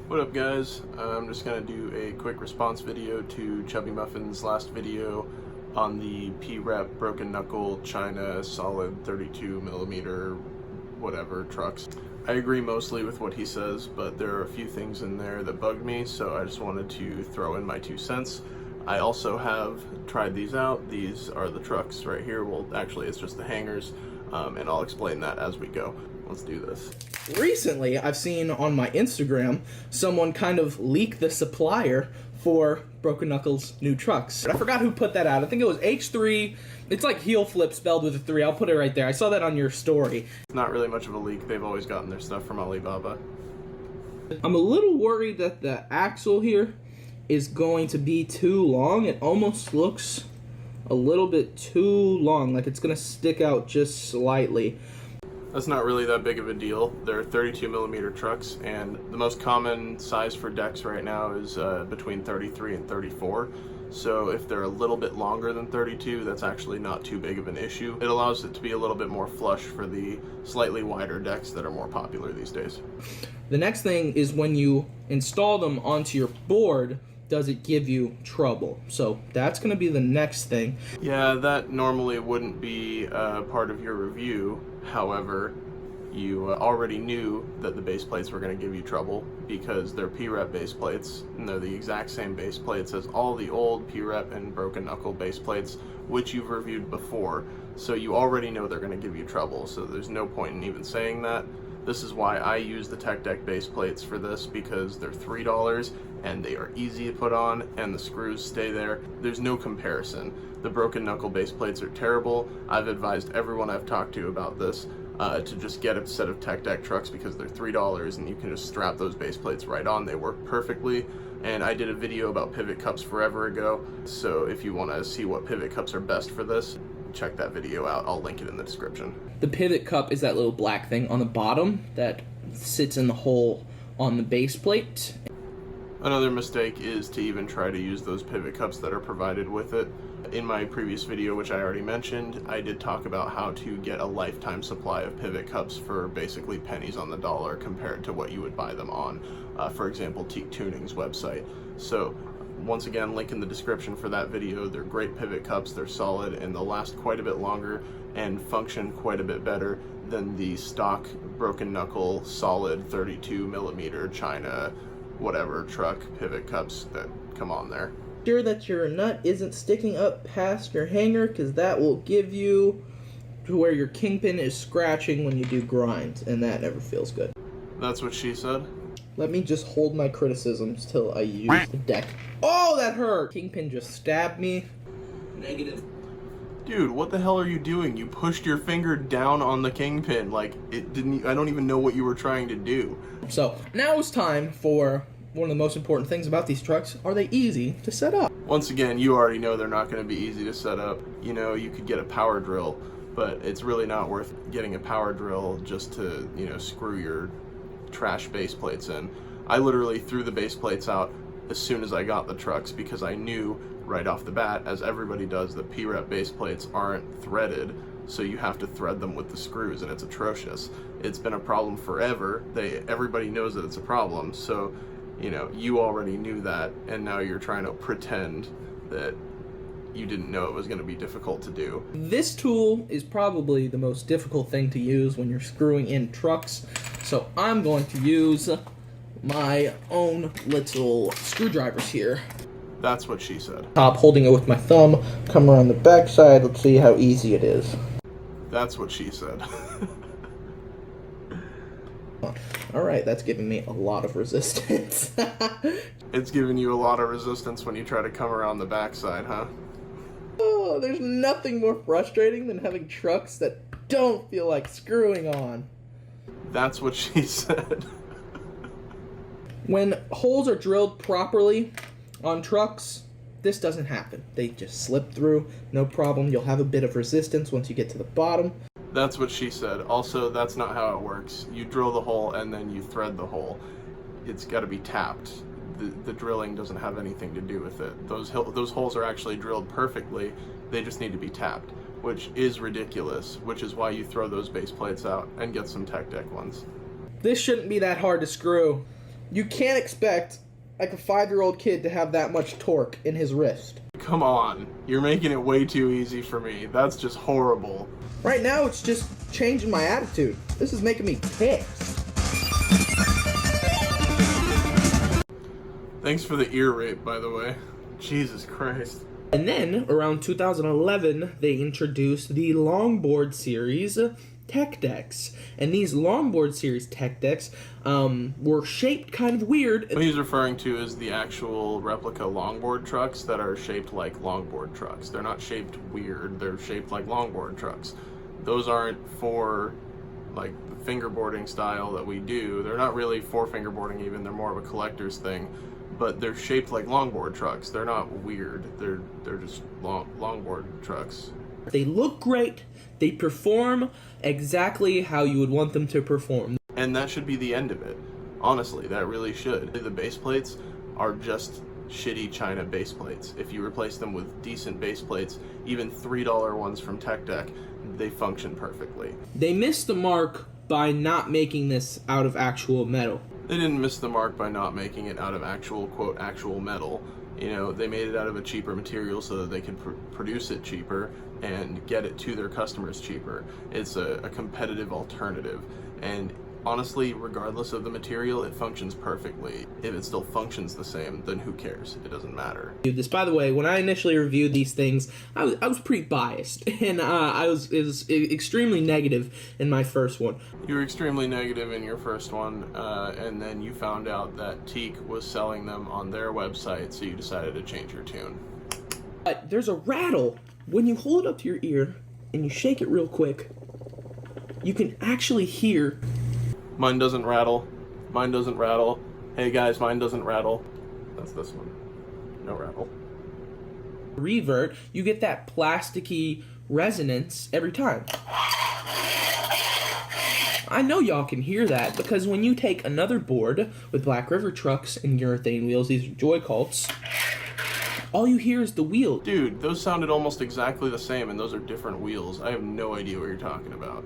What up, guys? I'm just going to do a quick response video to Chubymuffin's last video on the P-Rep Broken Knuckle China solid 32mm whatever trucks. I agree mostly with what he says, but there are a few things in there that bugged me, so I just wanted to throw in my 2 cents. I also have tried these out. These are the trucks right here. Well, actually, it's just the hangers, and I'll explain that as we go. Let's do this. Recently, I've seen on my Instagram someone kind of leak the supplier for Broken Knuckle's new trucks. I forgot who put that out. I think it was H3. It's like heel flip spelled with a 3. I'll put it right there. I saw that on your story. It's not really much of a leak. They've always gotten their stuff from Alibaba. I'm a little worried that the axle here is going to be too long. It almost looks a little bit too long, like it's going to stick out just slightly. That's not really that big of a deal. They're 32mm trucks, and the most common size for decks right now is between 33 and 34. So if they're a little bit longer than 32, that's actually not too big of an issue. It allows it to be a little bit more flush for the slightly wider decks that are more popular these days. The next thing is when you install them onto your board, does it give you trouble? So that's going to be the next thing. Yeah, that normally wouldn't be part of your review. However, you already knew that the base plates were going to give you trouble because they're P-Rep base plates, and they're the exact same base plates as all the old P-Rep and Broken Knuckle base plates, which you've reviewed before. So you already know they're going to give you trouble, so there's no point in even saying that. This is why I use the Tech Deck base plates for this, because they're $3 and they are easy to put on and the screws stay there. There's no comparison. The Broken Knuckle base plates are terrible. I've advised everyone I've talked to about this to just get a set of Tech Deck trucks because they're $3 and you can just strap those base plates right on. They work perfectly. And I did a video about pivot cups forever ago, so if you want to see what pivot cups are best for this, check that video out. I'll link it in the description. The pivot cup is that little black thing on the bottom that sits in the hole on the base plate. Another mistake is to even try to use those pivot cups that are provided with it. In my previous video, which I already mentioned, I did talk about how to get a lifetime supply of pivot cups for basically pennies on the dollar compared to what you would buy them on, for example, Teak Tuning's website. So once again, link in the description for that video. They're great pivot cups, they're solid, and they'll last quite a bit longer and function quite a bit better than the stock Broken Knuckle solid 32mm China whatever truck pivot cups that come on there. Sure that your nut isn't sticking up past your hanger, because that will give you to where your kingpin is scratching when you do grinds, and that never feels good. That's what she said. Let me just hold my criticisms till I use the deck. Oh, that hurt! Kingpin just stabbed me. Negative. Dude, what the hell are you doing? You pushed your finger down on the kingpin. Like, it didn't. I don't even know what you were trying to do. So, now it's time for one of the most important things about these trucks. Are they easy to set up? Once again, you already know they're not going to be easy to set up. You know, you could get a power drill, but it's really not worth getting a power drill just to, you know, screw your trash base plates in. I literally threw the base plates out as soon as I got the trucks because I knew right off the bat, as everybody does, that P-Rep base plates aren't threaded, so you have to thread them with the screws, and it's atrocious. It's been a problem forever. Everybody knows that it's a problem, so you know, you already knew that, and now you're trying to pretend that you didn't know it was going to be difficult to do. This tool is probably the most difficult thing to use when you're screwing in trucks, so I'm going to use my own little screwdrivers here. That's what she said. Top, holding it with my thumb, come around the back side, let's see how easy it is. That's what she said. Alright, that's giving me a lot of resistance. It's giving you a lot of resistance when you try to come around the backside, huh? Oh, there's nothing more frustrating than having trucks that don't feel like screwing on. That's what she said. When holes are drilled properly on trucks, this doesn't happen. They just slip through, no problem. You'll have a bit of resistance once you get to the bottom. That's what she said. Also, that's not how it works. You drill the hole and then you thread the hole. It's got to be tapped. The drilling doesn't have anything to do with it. Those holes are actually drilled perfectly. They just need to be tapped, which is ridiculous, which is why you throw those base plates out and get some Tech Deck ones. This shouldn't be that hard to screw. You can't expect like a 5-year-old kid to have that much torque in his wrist. Come on, you're making it way too easy for me. That's just horrible. Right now, it's just changing my attitude. This is making me pissed. Thanks for the ear rape, by the way. Jesus Christ. And then, around 2011, they introduced the Longboard series tech decks. And these Longboard series tech decks were shaped kind of weird. What he's referring to is the actual replica longboard trucks that are shaped like longboard trucks. They're not shaped weird, they're shaped like longboard trucks. Those aren't for like the fingerboarding style that we do. They're not really for fingerboarding even, they're more of a collector's thing. But they're shaped like longboard trucks. They're not weird. They're just longboard trucks. They look great. They perform exactly how you would want them to perform. And that should be the end of it. Honestly, that really should. The base plates are just shitty China base plates. If you replace them with decent base plates, even $3 ones from Tech Deck, they function perfectly. They missed the mark by not making this out of actual metal. They didn't miss the mark by not making it out of actual, quote, actual metal. You know, they made it out of a cheaper material so that they can produce it cheaper and get it to their customers cheaper. It's a competitive alternative. And honestly, regardless of the material, it functions perfectly. If it still functions the same, then who cares? It doesn't matter. This, by the way, when I initially reviewed these things, I was pretty biased, and I was extremely negative in my first one. You were extremely negative in your first one, and then you found out that Teak was selling them on their website, so you decided to change your tune. But there's a rattle. When you hold it up to your ear and you shake it real quick, you can actually hear. Mine doesn't rattle. Mine doesn't rattle. Hey guys, mine doesn't rattle. That's this one. No rattle. Revert, you get that plasticky resonance every time. I know y'all can hear that because when you take another board with Black River trucks and urethane wheels, these are Joy Colts, all you hear is the wheel. Dude, those sounded almost exactly the same, and those are different wheels. I have no idea what you're talking about.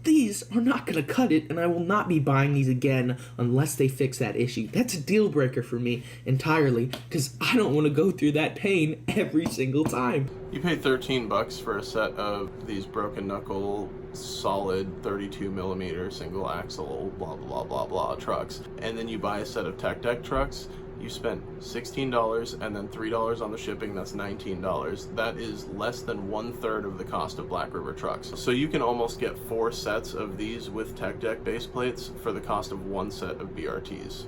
These are not going to cut it, and I will not be buying these again unless they fix that issue. That's a deal breaker for me entirely, because I don't want to go through that pain every single time. You pay $13 for a set of these broken knuckle, solid 32mm single axle, blah blah blah blah trucks, and then you buy a set of Tech Deck trucks. You spent $16 and then $3 on the shipping, that's $19. That is less than 1/3 of the cost of Black River trucks. So you can almost get 4 sets of these with Tech Deck base plates for the cost of 1 set of BRTs.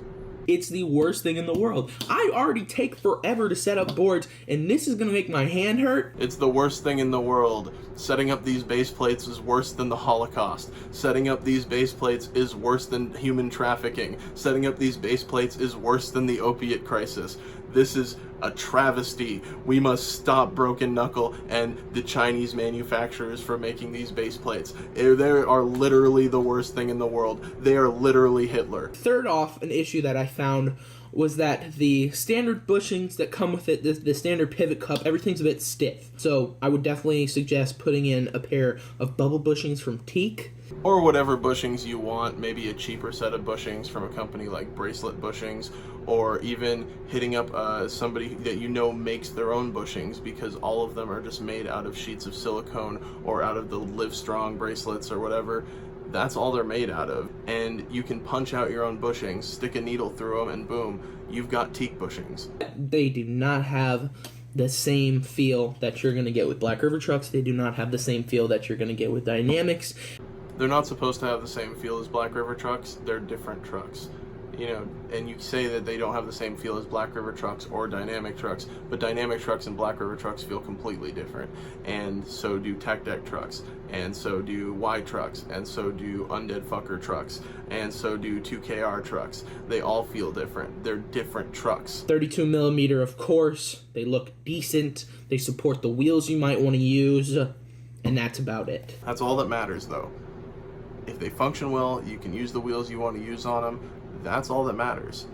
It's the worst thing in the world. I already take forever to set up boards, and this is gonna make my hand hurt. It's the worst thing in the world. Setting up these base plates is worse than the Holocaust. Setting up these base plates is worse than human trafficking. Setting up these base plates is worse than the opiate crisis. This is a travesty. We must stop Broken Knuckle and the Chinese manufacturers from making these base plates. They are literally the worst thing in the world. They are literally Hitler. Third off, an issue that I found was that the standard bushings that come with it, the standard pivot cup, everything's a bit stiff. So I would definitely suggest putting in a pair of bubble bushings from Teak. Or whatever bushings you want, maybe a cheaper set of bushings from a company like Bracelet Bushings, or even hitting up somebody that you know makes their own bushings, because all of them are just made out of sheets of silicone or out of the Live Strong bracelets or whatever. That's all they're made out of. And you can punch out your own bushings, stick a needle through them, and boom, you've got Teak bushings. They do not have the same feel that you're going to get with Black River trucks. They do not have the same feel that you're going to get with Dynamics. They're not supposed to have the same feel as Black River trucks. They're different trucks. You know, and you say that they don't have the same feel as Black River trucks or Dynamic trucks, but Dynamic trucks and Black River trucks feel completely different. And so do Tech Deck trucks, and so do Y trucks, and so do Undead Fucker trucks, and so do 2KR trucks. They all feel different. They're different trucks. 32mm, of course. They look decent. They support the wheels you might want to use, and that's about it. That's all that matters, though. If they function well, you can use the wheels you want to use on them. That's all that matters.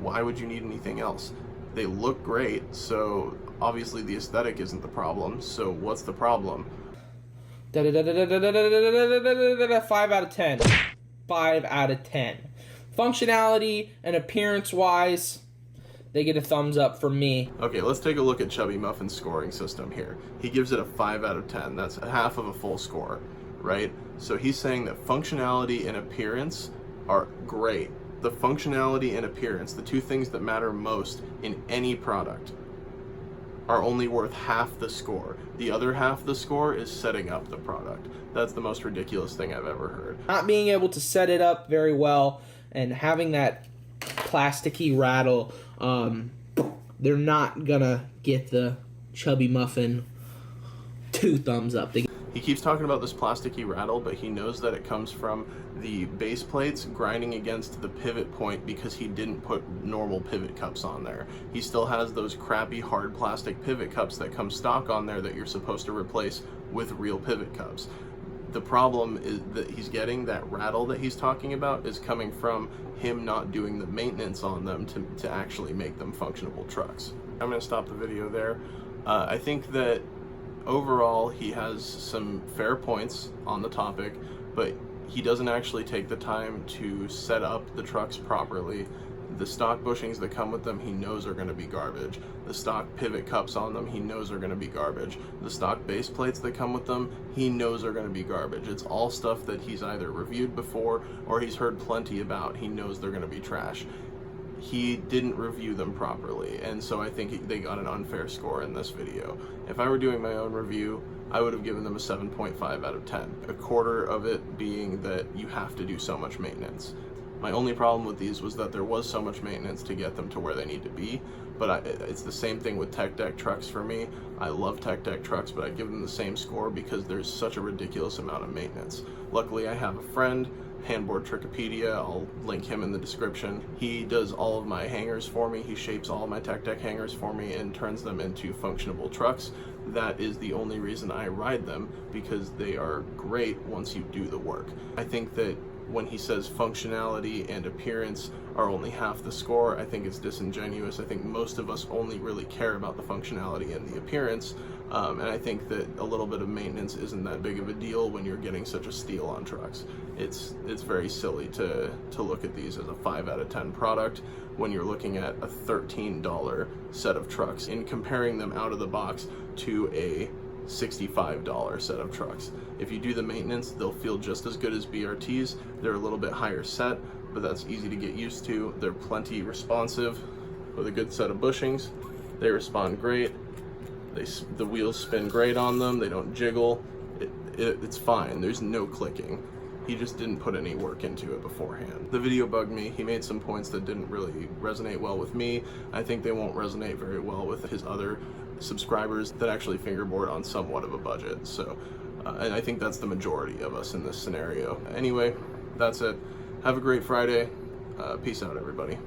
Why would you need anything else? They look great, so obviously the aesthetic isn't the problem. So what's the problem? 5 out of 10. 5 out of 10. functionality and appearance-wise, they get a thumbs up from me. Okay, let's take a look at Chubymuffin's scoring system here. He gives it a 5 out of 10. That's half of a full score, right? So he's saying that functionality and appearance are great. The functionality and appearance, the two things that matter most in any product, are only worth half the score. The other half of the score is setting up the product. That's the most ridiculous thing I've ever heard. Not being able to set it up very well and having that plasticky rattle, they're not gonna get the Chubymuffin 2 thumbs up. He keeps talking about this plasticky rattle, but he knows that it comes from the base plates grinding against the pivot point because he didn't put normal pivot cups on there. He still has those crappy hard plastic pivot cups that come stock on there that you're supposed to replace with real pivot cups. The problem is that he's getting, that rattle that he's talking about, is coming from him not doing the maintenance on them to actually make them functionable trucks. I'm going to stop the video there. I think that overall he has some fair points on the topic, but he doesn't actually take the time to set up the trucks properly. The stock bushings that come with them, he knows are going to be garbage. The stock pivot cups on them, he knows are going to be garbage. The stock base plates that come with them, he knows are going to be garbage. It's all stuff that he's either reviewed before or he's heard plenty about. He knows they're going to be trash. He didn't review them properly, and so I think they got an unfair score in this video. If I were doing my own review, I would have given them a 7.5 out of 10. A quarter of it being that you have to do so much maintenance. My only problem with these was that there was so much maintenance to get them to where they need to be, but it's the same thing with tech deck trucks for me. I love tech deck trucks, but I give them the same score because there's such a ridiculous amount of maintenance. Luckily, I have a friend, Handboard Trickopedia, I'll link him in the description. He does all of my hangers for me. He shapes all of my tech deck hangers for me and turns them into functionable trucks. That is the only reason I ride them, because they are great once you do the work. I think that when he says functionality and appearance are only half the score, I think it's disingenuous. I think most of us only really care about the functionality and the appearance, and I think that a little bit of maintenance isn't that big of a deal when you're getting such a steal on trucks. It's very silly to look at these as a 5 out of 10 product when you're looking at a $13 set of trucks and comparing them out of the box to a $65 set of trucks. If you do the maintenance, they'll feel just as good as BRTs. They're a little bit higher set, but that's easy to get used to. They're plenty responsive with a good set of bushings. They respond great. The wheels spin great on them. They don't jiggle. It's fine. There's no clicking. He just didn't put any work into it beforehand. The video bugged me. He made some points that didn't really resonate well with me. I think they won't resonate very well with his other subscribers that actually fingerboard on somewhat of a budget. So, and I think that's the majority of us in this scenario. Anyway, that's it. Have a great Friday. Peace out, everybody.